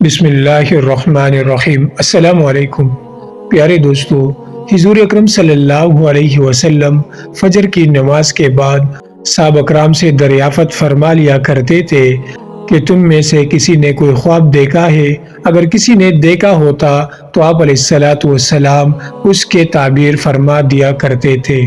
بسم اللہ الرحمن الرحیم۔ السلام علیکم پیارے دوستو، حضور اکرم صلی اللہ علیہ وسلم فجر کی نماز کے بعد صحابہ کرام سے دریافت فرما لیا کرتے تھے کہ تم میں سے کسی نے کوئی خواب دیکھا ہے؟ اگر کسی نے دیکھا ہوتا تو آپ علیہ السلام اس کے تعبیر فرما دیا کرتے تھے۔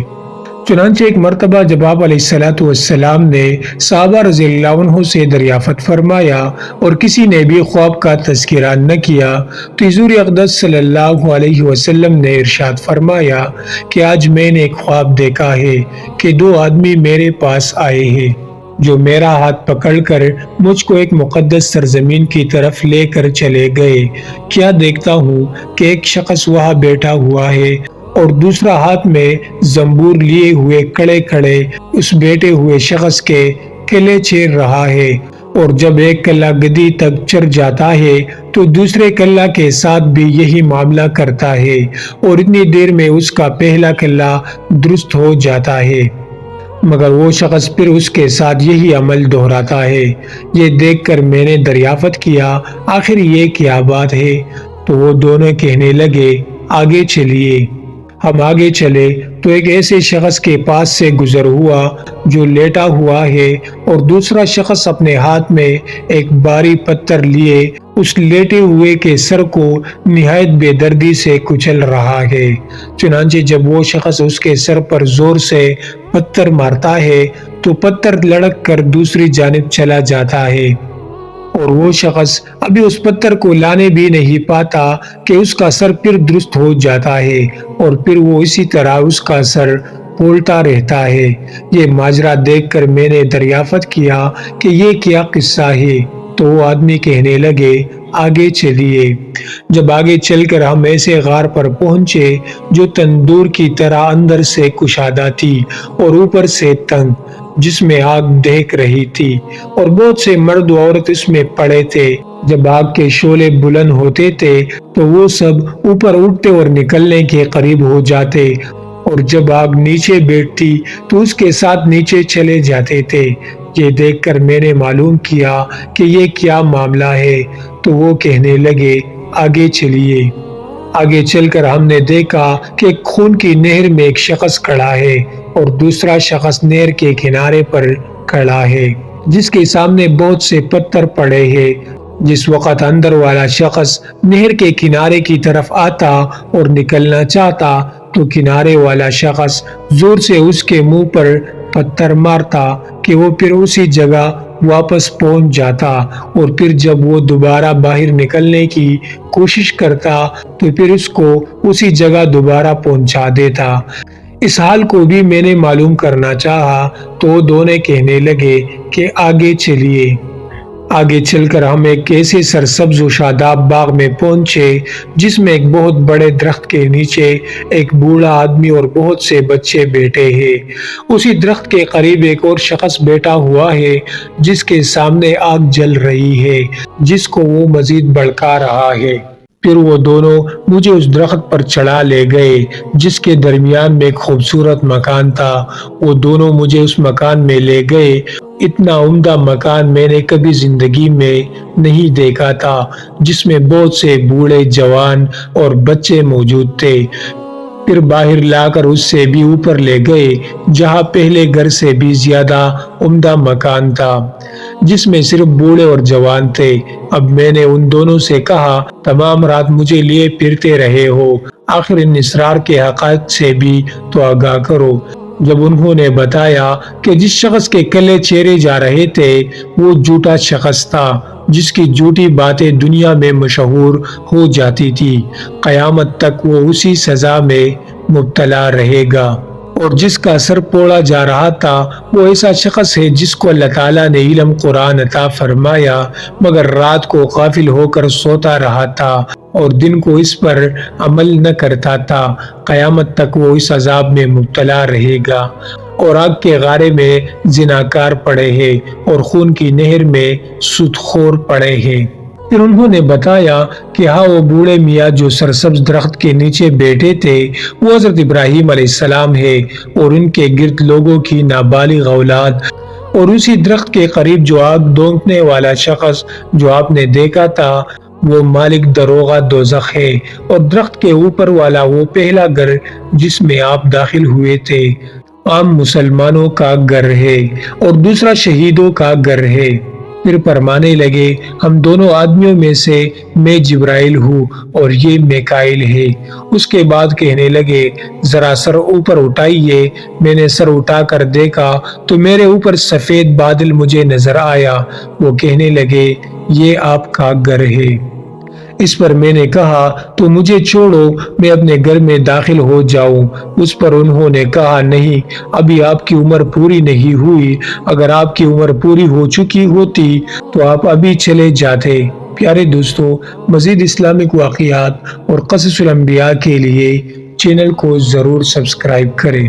چنانچہ ایک مرتبہ جب آپ علیہ السلام نے صحابہ رضی اللہ عنہ سے دریافت فرمایا اور کسی نے بھی خواب کا تذکرہ نہ کیا تو حضور اقدس صلی اللہ علیہ وسلم نے ارشاد فرمایا کہ آج میں نے ایک خواب دیکھا ہے کہ دو آدمی میرے پاس آئے ہیں جو میرا ہاتھ پکڑ کر مجھ کو ایک مقدس سرزمین کی طرف لے کر چلے گئے۔ کیا دیکھتا ہوں کہ ایک شخص وہاں بیٹھا ہوا ہے اور دوسرا ہاتھ میں زنبور لیے ہوئے کڑے کڑے اس بیٹھے ہوئے شخص کے کلے چیر رہا ہے، اور جب ایک کلا گدی تک چڑھ جاتا ہے تو دوسرے کلا کے ساتھ بھی یہی معاملہ کرتا ہے، اور اتنی دیر میں اس کا پہلا کلا درست ہو جاتا ہے، مگر وہ شخص پھر اس کے ساتھ یہی عمل دہراتا ہے۔ یہ دیکھ کر میں نے دریافت کیا آخر یہ کیا بات ہے؟ تو وہ دونوں کہنے لگے آگے چلیے۔ ہم آگے چلے تو ایک ایسے شخص کے پاس سے گزر ہوا جو لیٹا ہوا ہے اور دوسرا شخص اپنے ہاتھ میں ایک بھاری پتھر لیے اس لیٹے ہوئے کے سر کو نہایت بے دردی سے کچل رہا ہے۔ چنانچہ جب وہ شخص اس کے سر پر زور سے پتھر مارتا ہے تو پتھر لڑک کر دوسری جانب چلا جاتا ہے، اور وہ شخص ابھی اس پتھر کو لانے بھی نہیں پاتا کہ اس کا سر پھر درست ہو جاتا ہے، اور پھر وہ اسی طرح اس کا سر پھولتا رہتا ہے۔ یہ ماجرا دیکھ کر میں نے دریافت کیا کہ یہ کیا قصہ ہے؟ تو وہ آدمی کہنے لگے آگے چلیے۔ جب آگے چل کر ہم ایسے غار پر پہنچے جو تندور کی طرح اندر سے کشادہ تھی اور اوپر سے تنگ، جس میں آگ دہک رہی تھی اور بہت سے مرد و عورت اس میں پڑے تھے۔ جب آگ کے شعلے بلند ہوتے تھے تو وہ سب اوپر اٹھتے اور نکلنے کے قریب ہو جاتے، اور جب آگ نیچے بیٹھتی تو اس کے ساتھ نیچے چلے جاتے تھے۔ یہ دیکھ کر میں نے معلوم کیا کہ یہ کیا معاملہ ہے، تو وہ کہنے لگے آگے چلیے۔ آگے چل کر ہم نے دیکھا کہ ایک خون کی نہر میں ایک شخص کھڑا ہے اور دوسرا شخص نہر کے کنارے پر کھڑا ہے جس کے سامنے بہت سے پتھر پڑے ہیں۔ جس وقت اندر والا شخص نہر کے کنارے کی طرف آتا اور نکلنا چاہتا تو کنارے والا شخص زور سے اس کے منہ پر پتھر مارتا کہ وہ پھر اسی جگہ واپس پہنچ جاتا، اور پھر جب وہ دوبارہ باہر نکلنے کی کوشش کرتا تو پھر اس کو اسی جگہ دوبارہ پہنچا دیتا۔ اس حال کو بھی میں نے معلوم کرنا چاہا تو دونوں کہنے لگے کہ آگے چلیے۔ آگے چل کر ہم ایک ایسے سرسبز و شاداب باغ میں پہنچے جس میں ایک بہت بڑے درخت کے نیچے ایک بوڑھا آدمی اور بہت سے بچے بیٹھے ہیں۔ اسی درخت کے قریب ایک اور شخص بیٹھا ہوا ہے جس کے سامنے آگ جل رہی ہے جس کو وہ مزید بھڑکا رہا ہے۔ پھر وہ دونوں مجھے اس درخت پر چڑھا لے گئے جس کے درمیان میں ایک خوبصورت مکان تھا۔ وہ دونوں مجھے اس مکان میں لے گئے۔ اتنا عمدہ مکان میں نے کبھی زندگی میں نہیں دیکھا تھا، جس میں بہت سے بوڑھے، جوان اور بچے موجود تھے۔ پھر باہر لا کر اس سے بھی اوپر لے گئے جہاں پہلے گھر سے بھی زیادہ عمدہ مکان تھا جس میں صرف بوڑھے اور جوان تھے۔ اب میں نے ان دونوں سے کہا تمام رات مجھے لیے پھرتے رہے ہو، آخر ان اسرار کے حقائق سے بھی تو آگاہ کرو۔ جب انہوں نے بتایا کہ جس شخص کے کلے چیرے جا رہے تھے وہ جھوٹا شخص تھا جس کی جھوٹی باتیں دنیا میں مشہور ہو جاتی تھی، قیامت تک وہ اسی سزا میں مبتلا رہے گا، اور جس کا سر پھوڑا جا رہا تھا وہ ایسا شخص ہے جس کو اللہ تعالیٰ نے علم قرآن عطا فرمایا مگر رات کو غافل ہو کر سوتا رہا تھا اور دن کو اس پر عمل نہ کرتا تھا، قیامت تک وہ اس عذاب میں مبتلا رہے گا، اور آگ کے غارے میں زناکار پڑے ہیں اور خون کی نہر میں سود خور پڑے ہیں۔ پھر انہوں نے بتایا کہ ہاں وہ بوڑھے میاں جو سرسبز درخت کے نیچے بیٹھے تھے وہ حضرت ابراہیم علیہ السلام ہے، اور ان کے گرد لوگوں کی نابالغ اولاد، اور اسی درخت کے قریب جو آگ دونکنے والا شخص جو آپ نے دیکھا تھا وہ مالک دروغہ دوزخ ہے اور درخت کے اوپر والا وہ پہلا گھر جس میں آپ داخل ہوئے تھے عام مسلمانوں کا گھر ہے اور دوسرا شہیدوں کا گھر ہے۔ پھر فرمانے لگے ہم دونوں آدمیوں میں سے میں جبرائیل ہوں اور یہ میکائیل ہے۔ اس کے بعد کہنے لگے ذرا سر اوپر اٹھائیے۔ میں نے سر اٹھا کر دیکھا تو میرے اوپر سفید بادل مجھے نظر آیا۔ وہ کہنے لگے یہ آپ کا گھر ہے۔ اس پر میں نے کہا تو مجھے چھوڑو میں اپنے گھر میں داخل ہو جاؤں۔ اس پر انہوں نے کہا نہیں ابھی آپ کی عمر پوری نہیں ہوئی، اگر آپ کی عمر پوری ہو چکی ہوتی تو آپ ابھی چلے جاتے۔ پیارے دوستو، مزید اسلامک واقعات اور قصص الانبیاء کے لیے چینل کو ضرور سبسکرائب کریں۔